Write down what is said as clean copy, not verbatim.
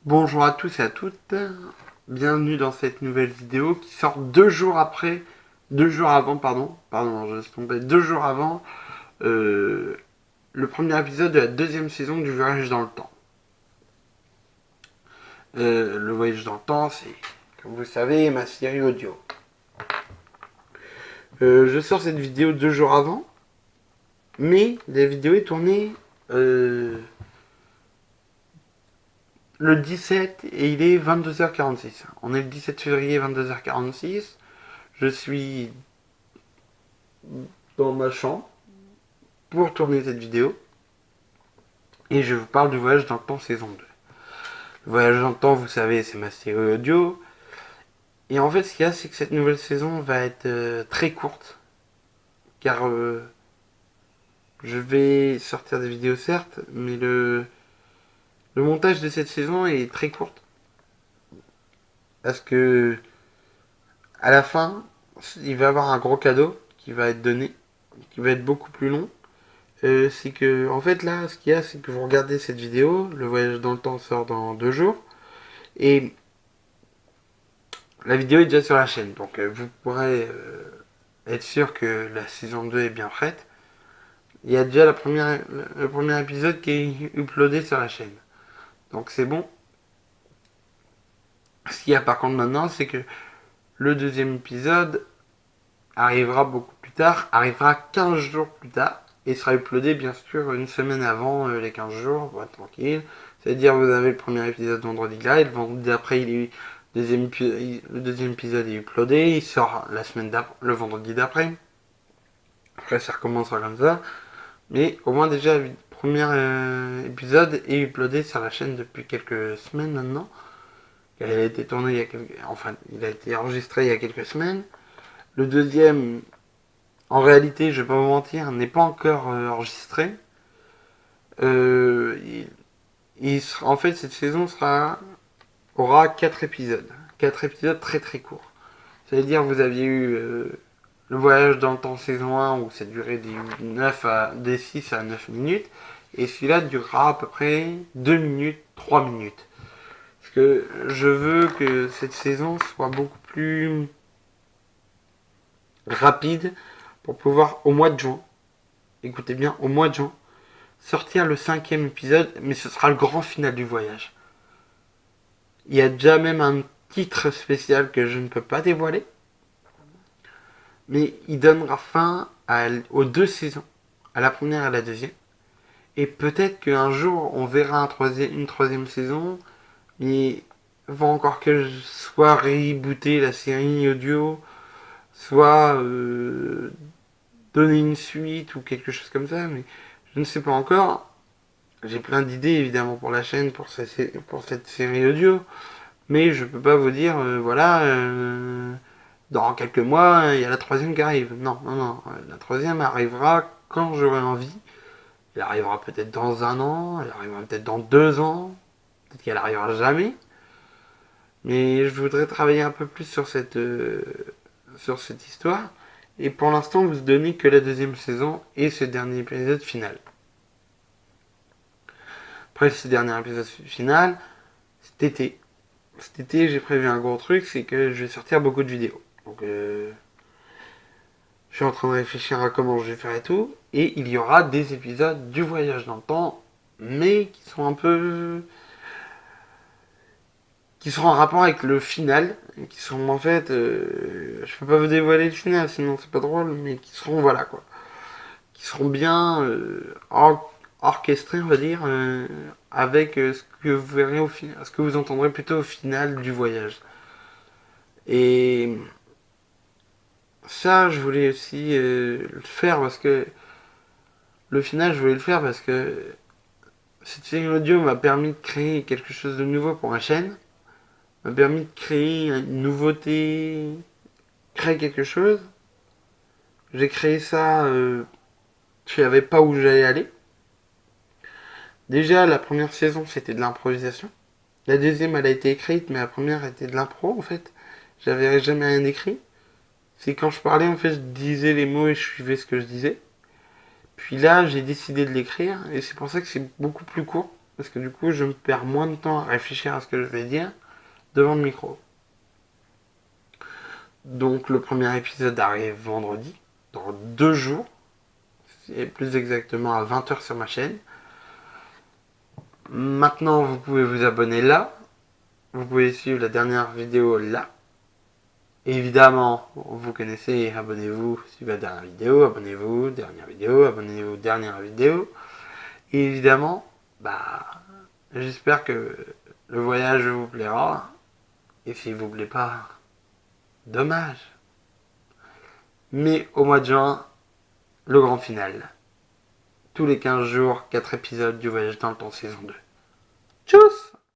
Bonjour à tous et à toutes, bienvenue dans cette nouvelle vidéo qui sort 2 jours après, 2 jours avant, pardon, je suis tombé 2 jours avant le premier épisode de la deuxième saison du Voyage dans le temps. Le Voyage dans le temps, c'est, comme vous le savez, ma série audio. Je sors cette vidéo 2 jours avant, mais la vidéo est tournée le 17 et il est 22h46. On est le 17 février 22h46. Je suis dans ma chambre pour tourner cette vidéo et je vous parle du Voyage dans le temps saison 2. Le Voyage dans le temps, vous savez, c'est ma série audio. Et en fait, ce qu'il y a, c'est que cette nouvelle saison va être très courte car je vais sortir des vidéos certes, mais le montage de cette saison est très courte parce que à la fin, il va y avoir un gros cadeau qui va être donné, qui va être beaucoup plus long. C'est que, en fait, là, ce qu'il y a, c'est que vous regardez cette vidéo, le voyage dans le temps sort dans 2 jours, et la vidéo est déjà sur la chaîne, donc vous pourrez être sûr que la saison 2 est bien prête. Il y a déjà le premier épisode qui est uploadé sur la chaîne, donc c'est bon. Ce qu'il y a par contre maintenant, c'est que le deuxième épisode arrivera beaucoup plus tard, arrivera 15 jours plus tard, et sera uploadé bien sûr une semaine avant les 15 jours, ouais, tranquille. C'est-à-dire vous avez le premier épisode vendredi là, et le vendredi d'après le deuxième épisode est uploadé, il sort la semaine d'après, le vendredi d'après. Après ça recommencera comme ça. Mais au moins déjà le premier épisode est uploadé sur la chaîne depuis quelques semaines maintenant. Il a été tourné il a été enregistré il y a quelques semaines. Le deuxième, en réalité, je vais pas vous mentir, n'est pas encore enregistré. Euh, en fait, cette saison aura 4 épisodes. 4 épisodes très très courts. C'est-à-dire, vous aviez eu le voyage dans le temps saison 1 où ça durait des 6 à 9 minutes. Et celui-là durera à peu près 2 minutes, 3 minutes. Parce que je veux que cette saison soit beaucoup plus rapide pour pouvoir, au mois de juin, écoutez bien, au mois de juin, sortir le 5e épisode, mais ce sera le grand final du voyage. Il y a déjà même un titre spécial que je ne peux pas dévoiler, mais il donnera fin aux 2 saisons, à la première et à la deuxième. Et peut-être qu'un jour on verra une troisième saison, mais il faut encore que je sois rebooté la série audio, soit donner une suite ou quelque chose comme ça, mais je ne sais pas encore. J'ai plein d'idées évidemment pour la chaîne, pour cette série audio, mais je peux pas vous dire, voilà, dans quelques mois, il y a la troisième qui arrive. Non, non, non, la troisième arrivera quand j'aurai envie. Elle arrivera peut-être dans un an, elle arrivera peut-être dans 2 ans, peut-être qu'elle arrivera jamais. Mais je voudrais travailler un peu plus sur cette histoire. Et pour l'instant, vous donnez que la deuxième saison et ce dernier épisode final. Après ce dernier épisode final, cet été. Cet été, j'ai prévu un gros truc, c'est que je vais sortir beaucoup de vidéos. Donc, je suis en train de réfléchir à comment je vais faire et tout. Et il y aura des épisodes du voyage dans le temps, mais qui sont un peu qui seront en rapport avec le final, qui seront en fait, je peux pas vous dévoiler le final, sinon c'est pas drôle, mais qui seront voilà quoi, qui seront bien orchestrés, on va dire, avec ce que vous verrez ce que vous entendrez plutôt au final du voyage. Et ça, je voulais aussi le faire parce que le final, je voulais le faire parce que cette série audio m'a permis de créer quelque chose de nouveau pour ma chaîne, m'a permis de créer une nouveauté, créer quelque chose. J'ai créé ça, je savais pas où j'allais aller. Déjà, la première saison, c'était de l'improvisation. La deuxième, elle a été écrite, mais la première était de l'impro, en fait. J'avais jamais rien écrit. C'est quand je parlais, en fait, je disais les mots et je suivais ce que je disais. Puis là, j'ai décidé de l'écrire, et c'est pour ça que c'est beaucoup plus court. parce que du coup, je me perds moins de temps à réfléchir à ce que je vais dire devant le micro. Donc le premier épisode arrive vendredi, dans 2 jours, et plus exactement à 20h sur ma chaîne. Maintenant, vous pouvez vous abonner là. Vous pouvez suivre la dernière vidéo là. Évidemment, vous connaissez, abonnez-vous, suivez la dernière vidéo, abonnez-vous, dernière vidéo, abonnez-vous, dernière vidéo. Et évidemment, j'espère que le voyage vous plaira. Et s'il vous plaît pas, dommage. Mais au mois de juin, le grand final. Tous les 15 jours, 4 épisodes du voyage dans le temps saison 2. Tchuss!